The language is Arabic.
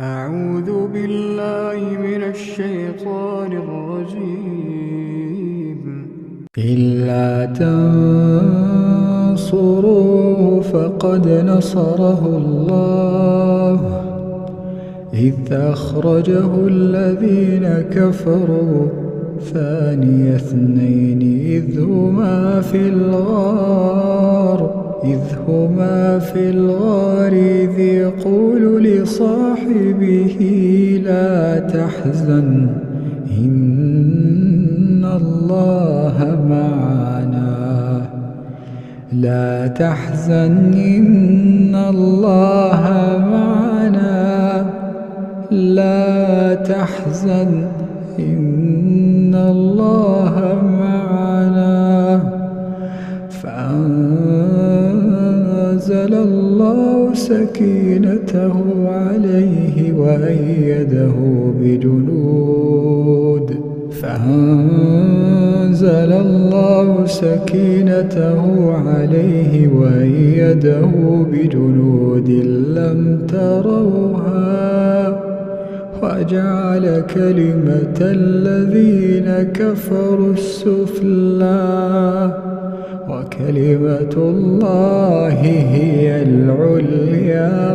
أعوذ بالله من الشيطان الرجيم. إلا تنصروه فقد نصره الله إذ أخرجه الذين كفروا ثاني اثنين إذ هما في الغار إذ يقول لصاحبه لا تحزن إن الله معنا فأنزل الله سكينته عليه وأيده بجنود لم تروها وجعل كلمة الذين كفروا السفلى وكلمة الله هي العليا